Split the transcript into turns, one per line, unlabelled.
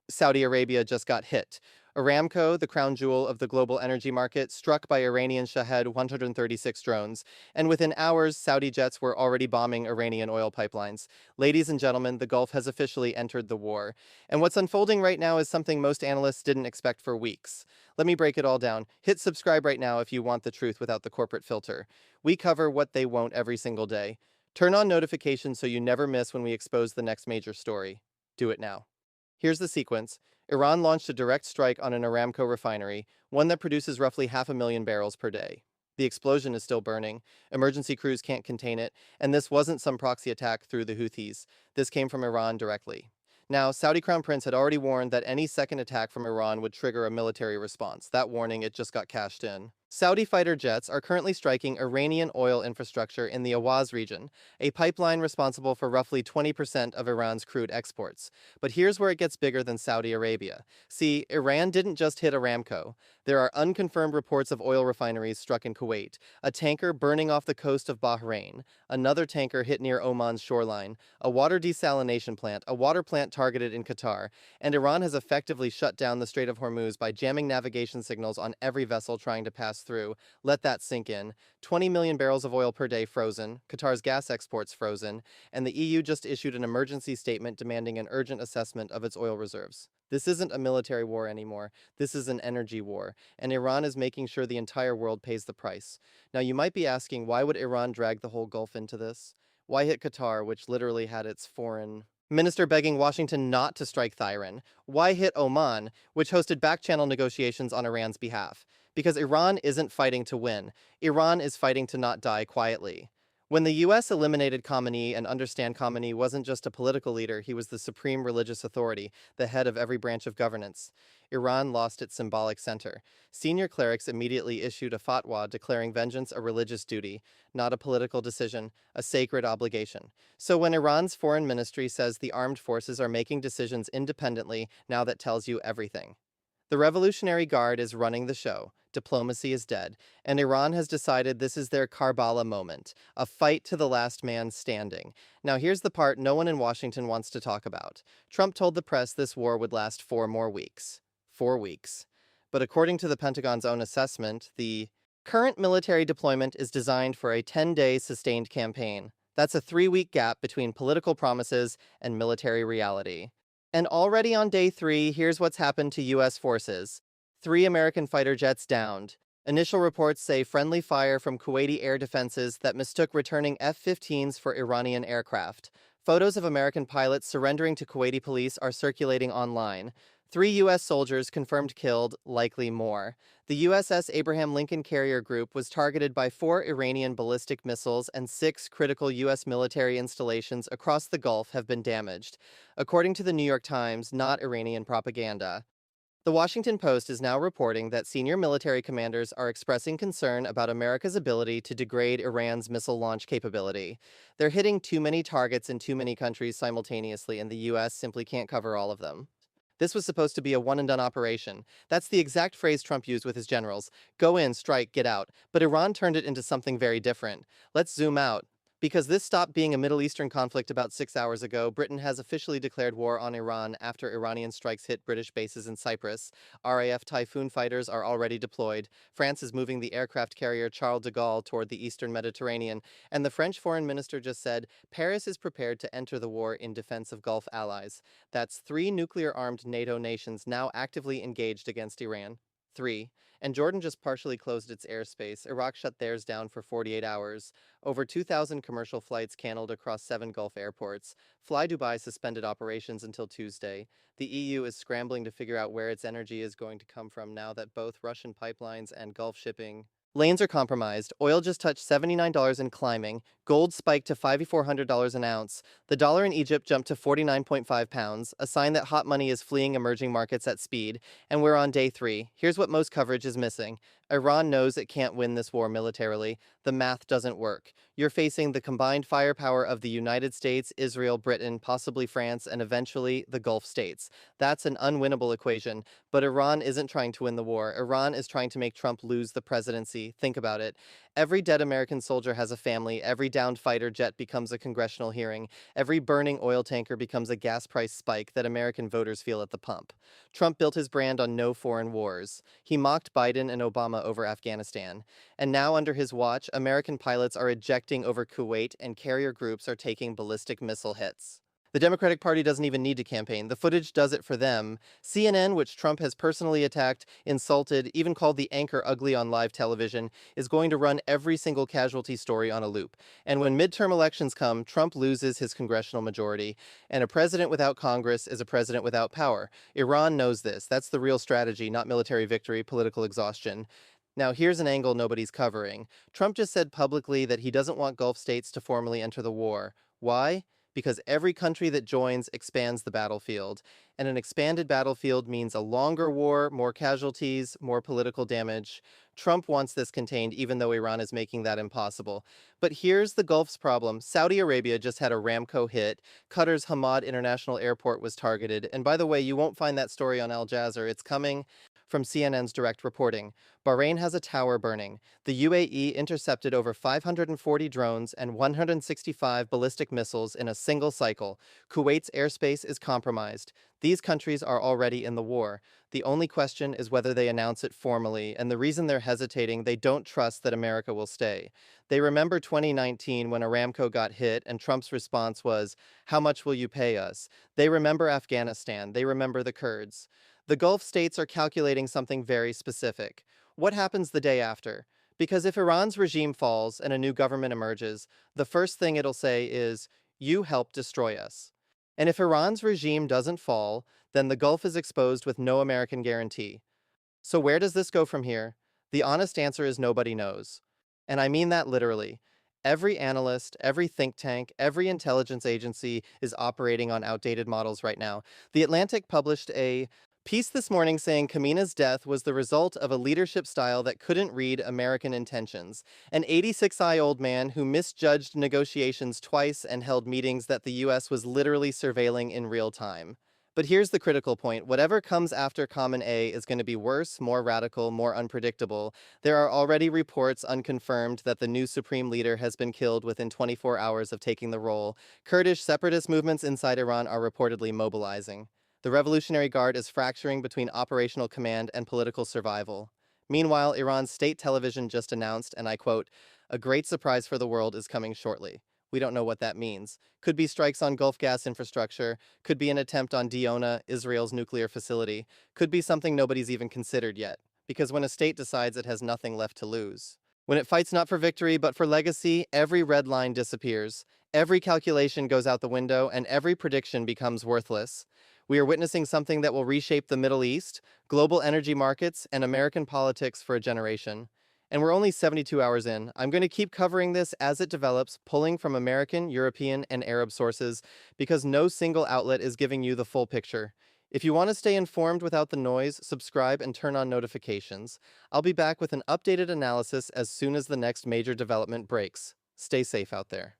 Saudi Arabia just got hit. Aramco, the crown jewel of the global energy market, struck by Iranian Shahed 136 drones, and within hours, Saudi jets were already bombing Iranian oil pipelines. Ladies and gentlemen, the Gulf has officially entered the war. And what's unfolding right now is something most analysts didn't expect for weeks. Let me break it all down. Hit subscribe right now if you want the truth without the corporate filter. We cover what they won't every single day. Turn on notifications so you never miss when we expose the next major story. Do it now. Here's the sequence. Iran launched a direct strike on an Aramco refinery, one that produces roughly 500,000 barrels per day. The explosion is still burning, emergency crews can't contain it, and this wasn't some proxy attack through the Houthis. This came from Iran directly. Now, Saudi Crown Prince had already warned that any second attack from Iran would trigger a military response. That warning, it just got cashed in. Saudi fighter jets are currently striking Iranian oil infrastructure in the Awaz region, a pipeline responsible for roughly 20% of Iran's crude exports. But here's where it gets bigger than Saudi Arabia. See, Iran didn't just hit Aramco. There are unconfirmed reports of oil refineries struck in Kuwait, a tanker burning off the coast of Bahrain, another tanker hit near Oman's shoreline, a water desalination plant, a water plant targeted in Qatar, and Iran has effectively shut down the Strait of Hormuz by jamming navigation signals on every vessel trying to pass through. Let that sink in. 20 million barrels of oil per day frozen, Qatar's gas exports frozen, and the EU just issued an emergency statement demanding an urgent assessment of its oil reserves. This isn't a military war anymore. This is an energy war, and Iran is making sure the entire world pays the price. Now, you might be asking, why would Iran drag the whole Gulf into this? Why hit Qatar, which literally had its foreign minister begging Washington not to strike Tehran? Why hit Oman, which hosted back-channel negotiations on Iran's behalf? Because Iran isn't fighting to win. Iran is fighting to not die quietly. When the US eliminated Khamenei, and understand Khamenei wasn't just a political leader, he was the supreme religious authority, the head of every branch of governance, Iran lost its symbolic center. Senior clerics immediately issued a fatwa declaring vengeance a religious duty, not a political decision, a sacred obligation. So when Iran's foreign ministry says the armed forces are making decisions independently, now that tells you everything. The Revolutionary Guard is running the show, diplomacy is dead, and Iran has decided this is their Karbala moment, a fight to the last man standing. Now here's the part no one in Washington wants to talk about. Trump told the press this war would last 4 more weeks. 4 weeks. But according to the Pentagon's own assessment, the current military deployment is designed for a 10-day sustained campaign. That's a 3-week gap between political promises and military reality. And already on day 3, here's what's happened to U.S. forces. 3 American fighter jets downed. Initial reports say friendly fire from Kuwaiti air defenses that mistook returning F-15s for Iranian aircraft. Photos of American pilots surrendering to Kuwaiti police are circulating online. 3 U.S. soldiers confirmed killed, likely more. The USS Abraham Lincoln Carrier Group was targeted by 4 Iranian ballistic missiles, and 6 critical U.S. military installations across the Gulf have been damaged, according to the New York Times, not Iranian propaganda. The Washington Post is now reporting that senior military commanders are expressing concern about America's ability to degrade Iran's missile launch capability. They're hitting too many targets in too many countries simultaneously, and the U.S. simply can't cover all of them. This was supposed to be a one-and-done operation. That's the exact phrase Trump used with his generals. Go in, strike, get out. But Iran turned it into something very different. Let's zoom out. Because this stopped being a Middle Eastern conflict about 6 hours ago, Britain has officially declared war on Iran after Iranian strikes hit British bases in Cyprus. RAF Typhoon fighters are already deployed. France is moving the aircraft carrier Charles de Gaulle toward the eastern Mediterranean. And the French foreign minister just said, Paris is prepared to enter the war in defense of Gulf allies. That's 3 nuclear-armed NATO nations now actively engaged against Iran. 3. And Jordan just partially closed its airspace. Iraq shut theirs down for 48 hours. Over 2,000 commercial flights canceled across 7 Gulf airports. Fly Dubai suspended operations until Tuesday. The EU is scrambling to figure out where its energy is going to come from now that both Russian pipelines and Gulf shipping lanes are compromised. Oil just touched $79 and climbing. Gold spiked to $5,400 an ounce. The dollar in Egypt jumped to 49.5 pounds, a sign that hot money is fleeing emerging markets at speed. And we're on day 3. Here's what most coverage is missing. Iran knows it can't win this war militarily. The math doesn't work. You're facing the combined firepower of the United States, Israel, Britain, possibly France, and eventually the Gulf states. That's an unwinnable equation, but Iran isn't trying to win the war. Iran is trying to make Trump lose the presidency. Think about it. Every dead American soldier has a family. Every downed fighter jet becomes a congressional hearing. Every burning oil tanker becomes a gas price spike that American voters feel at the pump. Trump built his brand on no foreign wars. He mocked Biden and Obama over Afghanistan. And now, under his watch, American pilots are ejecting over Kuwait and carrier groups are taking ballistic missile hits. The Democratic Party doesn't even need to campaign. The footage does it for them. CNN, which Trump has personally attacked, insulted, even called the anchor ugly on live television, is going to run every single casualty story on a loop. And when midterm elections come, Trump loses his congressional majority. And a president without Congress is a president without power. Iran knows this. That's the real strategy, not military victory, political exhaustion. Now, here's an angle nobody's covering. Trump just said publicly that he doesn't want Gulf states to formally enter the war. Why? Because every country that joins expands the battlefield, and an expanded battlefield means a longer war, more casualties, more political damage. Trump wants this contained, even though Iran is making that impossible. But here's the Gulf's problem. Saudi Arabia just had a Aramco hit. Qatar's Hamad International Airport was targeted. And by the way, you won't find that story on Al Jazeera. It's coming from CNN's direct reporting. Bahrain has a tower burning. The UAE intercepted over 540 drones and 165 ballistic missiles in a single cycle. Kuwait's airspace is compromised. These countries are already in the war. The only question is whether they announce it formally, and the reason they're hesitating, they don't trust that America will stay. They remember 2019 when Aramco got hit and Trump's response was, "How much will you pay us?" They remember Afghanistan. They remember the Kurds. The Gulf states are calculating something very specific. What happens the day after? Because if Iran's regime falls and a new government emerges, the first thing it'll say is, "You helped destroy us." And if Iran's regime doesn't fall, then the Gulf is exposed with no American guarantee. So where does this go from here? The honest answer is nobody knows. And I mean that literally. Every analyst, every think tank, every intelligence agency is operating on outdated models right now. The Atlantic published a piece this morning saying Khamenei's death was the result of a leadership style that couldn't read American intentions. An 86-year-old man who misjudged negotiations twice and held meetings that the US was literally surveilling in real time. But here's the critical point. Whatever comes after Khamenei is going to be worse, more radical, more unpredictable. There are already reports, unconfirmed, that the new supreme leader has been killed within 24 hours of taking the role. Kurdish separatist movements inside Iran are reportedly mobilizing. The Revolutionary Guard is fracturing between operational command and political survival. Meanwhile, Iran's state television just announced, and I quote, "A great surprise for the world is coming shortly." We don't know what that means. Could be strikes on Gulf gas infrastructure, could be an attempt on Diona, Israel's nuclear facility, could be something nobody's even considered yet, because when a state decides it has nothing left to lose. When it fights not for victory but for legacy, every red line disappears. Every calculation goes out the window, and every prediction becomes worthless. We are witnessing something that will reshape the Middle East, global energy markets, and American politics for a generation. And we're only 72 hours in. I'm going to keep covering this as it develops, pulling from American, European, and Arab sources, because no single outlet is giving you the full picture. If you want to stay informed without the noise, subscribe and turn on notifications. I'll be back with an updated analysis as soon as the next major development breaks. Stay safe out there.